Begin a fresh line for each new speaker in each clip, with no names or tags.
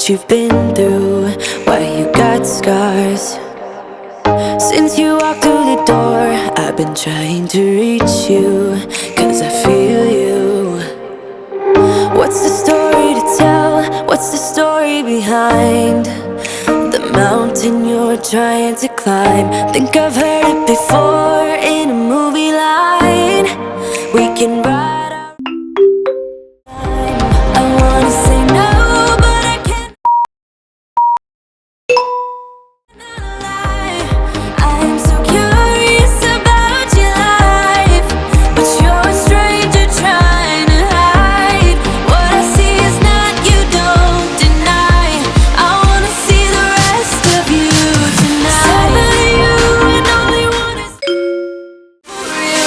what you've been through, why you got scars. Since you walked through the door, I've been trying to reach you, 'cause I feel you. What's the story to tell? What's the story behind the mountain you're trying to climb? Think I've heard it before in a movie line. We can ride our time. I wanna say no, but I can't lie. I'm so curious about your life, but you're a stranger trying to hide. What I see is not, you don't deny. I wanna see the rest of you tonight. Some of you and only one is for you.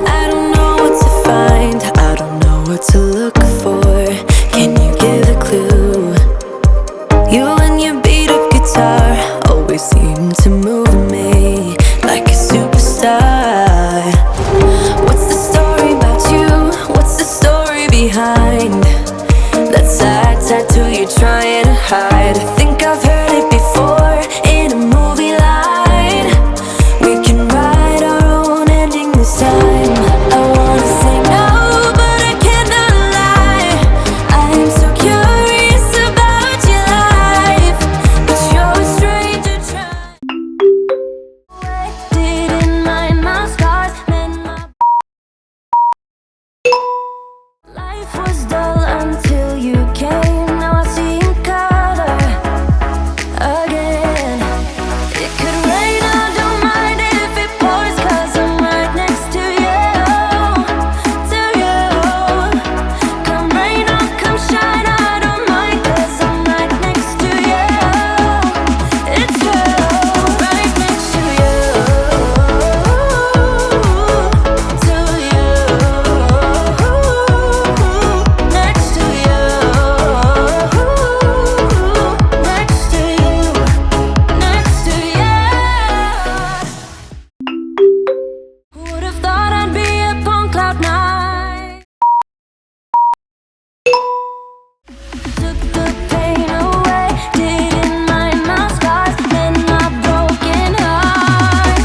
I don't know what to find, I don't know what to look for. Can you give a clue? You and your beat up guitar always seem to move me like a superstar. What's the story about you? What's the story behind that sad tattoo you're trying to hide? I think I've heard it before in a movie line. We can write our own ending this time. I wanna say no, but I cannot lie. I'm so curious about your life, but you're a stranger trying. Didn't mind my scars, then my life was dull until you came. Now I see in color again. It could rain, I don't mind if it pours, 'cause I'm right next to you, to you. Come rain or come shine, I don't mind, 'cause I'm right next to you. It's true, right next to you, to you, next to you, next to you, next to you. Who would have thought I'd be up on cloud nine? Took the pain away, didn't mind my scars, then my broken heart.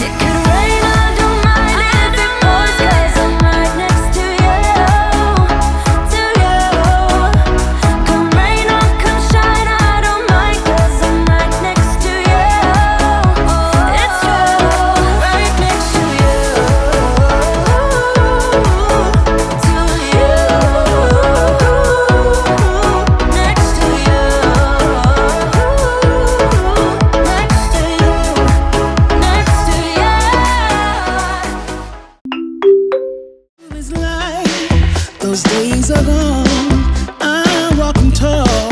It could rain, I don't mind if it pours, 'cause I'm right next to you, to you. Come rain or come shine, I don't mind, 'cause I'm right next to you. It's true, right next to you, to you, next to you, next to you, next to you.
It's like those days are gone. I'm walking tall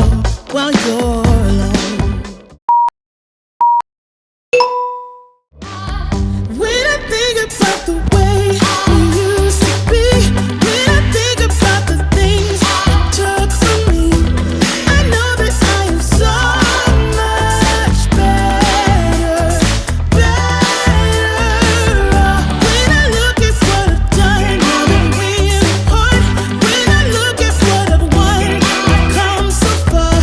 while you're alone. When I think about the way we used to be, when I think about the things you took from me, I know that I am so much better, better off. When I look at what I've done, now that we're apart, when I look at what I've won, I've come so far.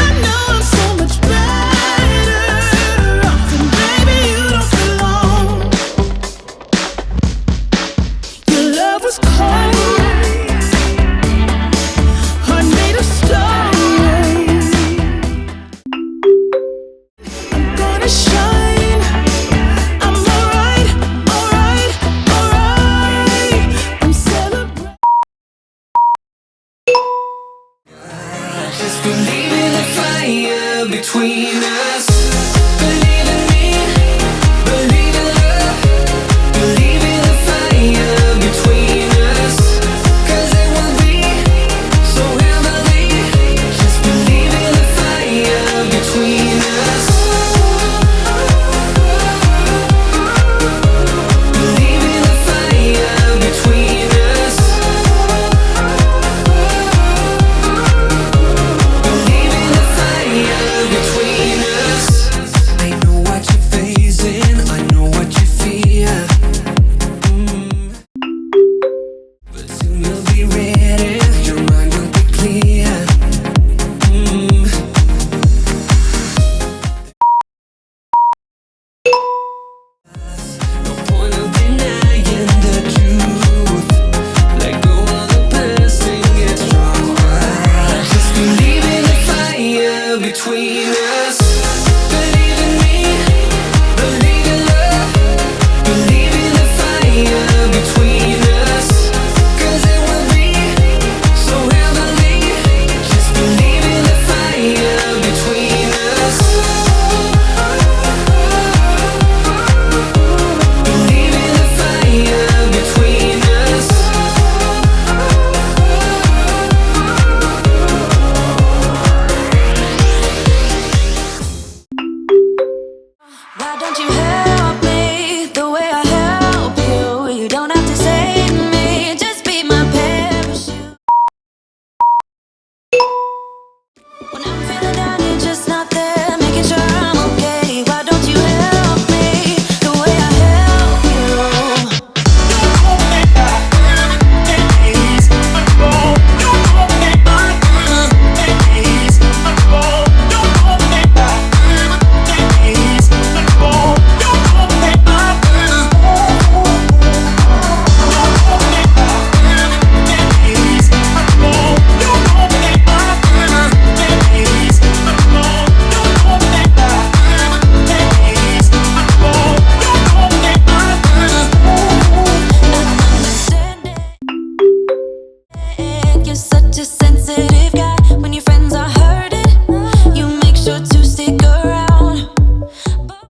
I know I'm so much better off, and baby, you don't belong. Your love was cold, heart made of stone. I'm gonna shine. I'm alright, alright, alright. I'm celebrating.
Just believe in the fire between us. Believe in me, believe in love. Believe in the fire between us, 'cause it will be so heavenly. Just believe in the fire.
such a sensitive guy. When your friends are hurting, you make sure to stick around. But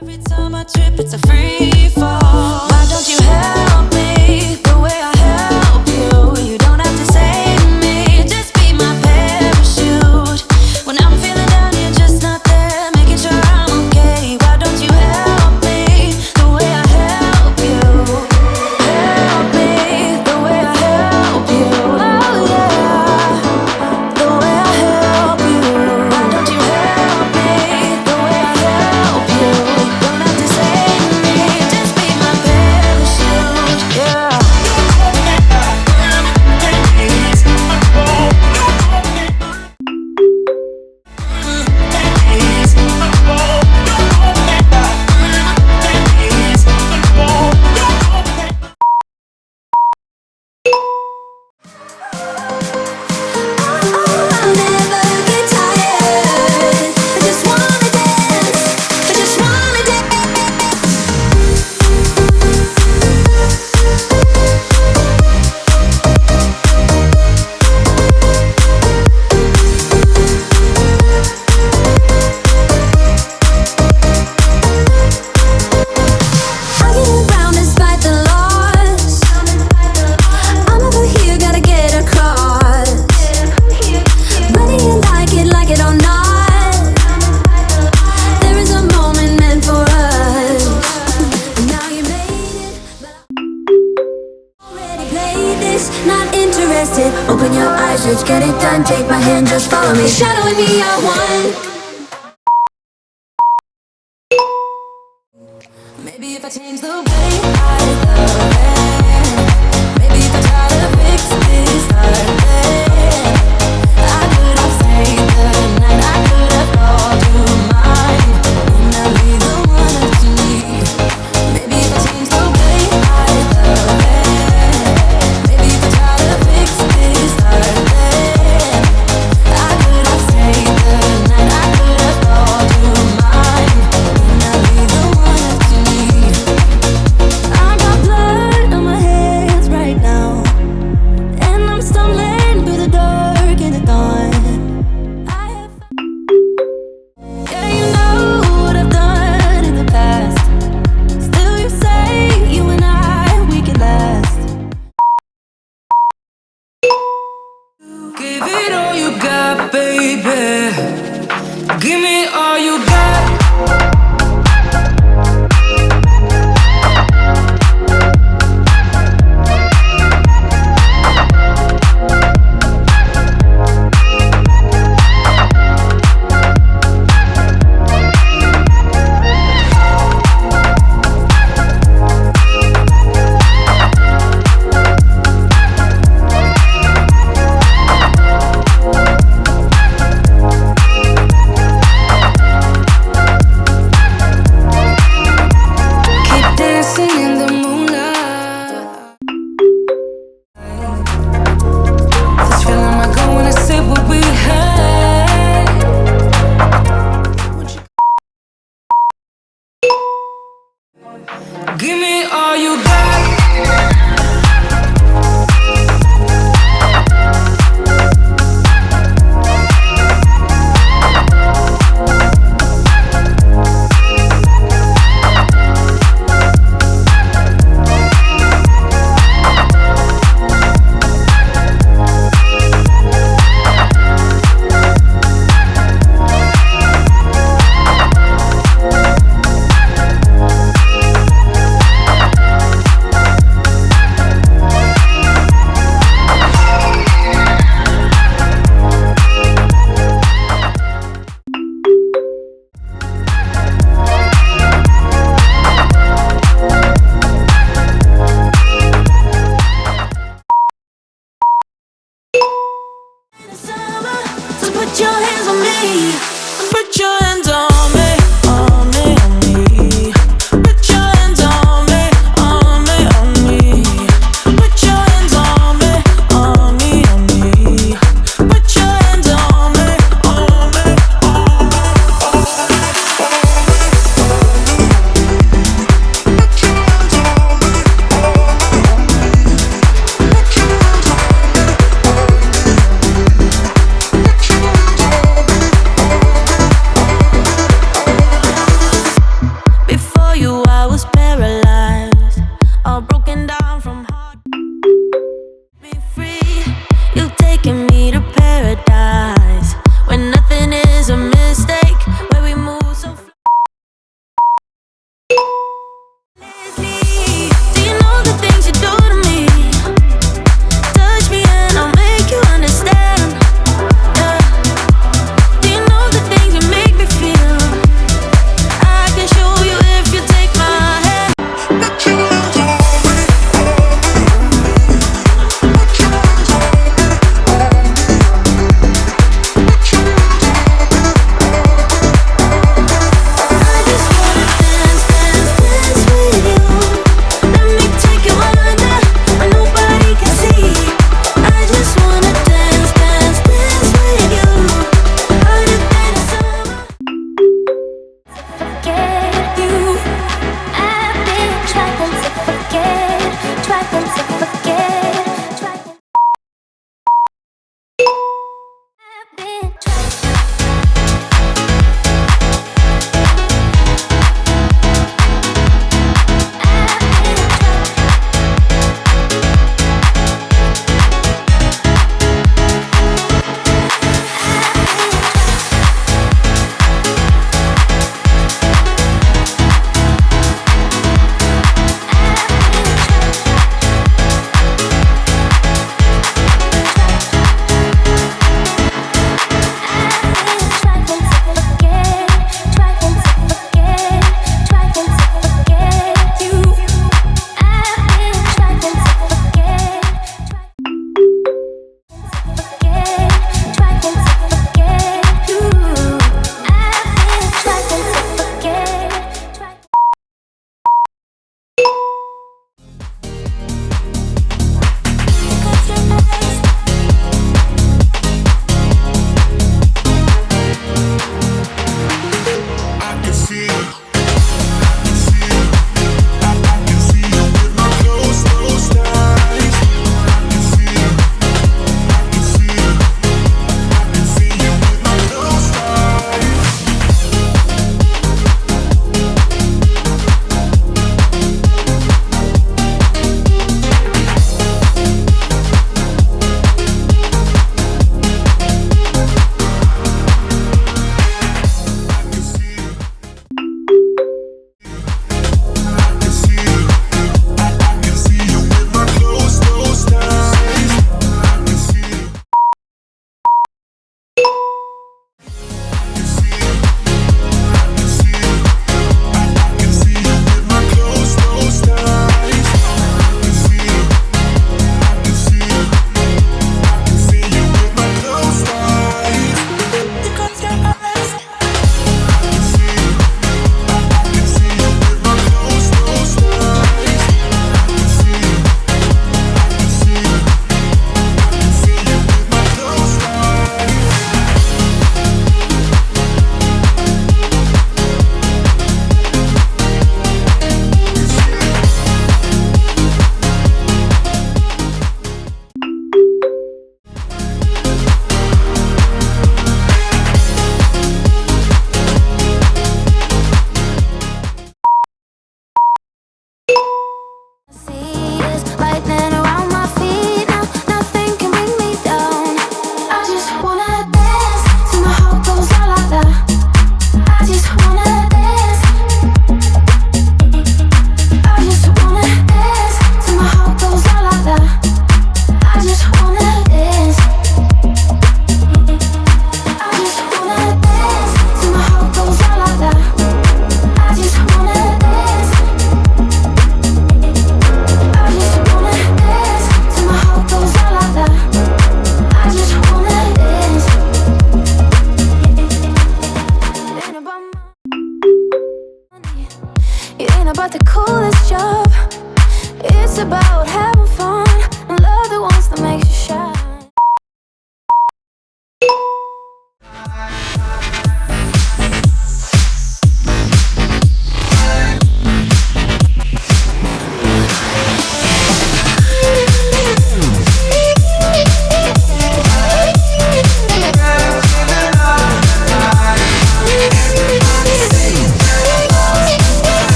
every time I trip, it's a free fall. Why don't you help me the way I help you? You don't have to save me, just be my parachute. When I'm feeling down, you're just not there, making sure I'm okay. Why don't you help me the way I help you? Help me the way I help you. Oh yeah, the way I help you. Why don't you help me the way I help you? Don't have to save me, just be my parachute. Yeah. I'll never get tired. I just wanna dance. I just wanna dance. I get around despite the loss. I'm over here, gotta get across. Whether you like it or not, there is a moment meant for us. And now you made it, but I already played this. Not interested. Open your eyes, let's get it done. Take my hand, just follow me. Shadowing me, I won. Maybe if I change the way I love it, maybe if I try to fix this heart, then I could have saved the night. I could have called you mine, and I'll be the one that you need. Maybe if I change the way I love it, maybe if I try to fix this heart, then I could have saved the night. I could have called you mine, and I'll be the one that you need. I got blood on my hands right now, and I'm stumbling through the dark in the dawn. I have, yeah, you know what I've done in the past. Still, you say you and I, we can last. Give it all you got, baby.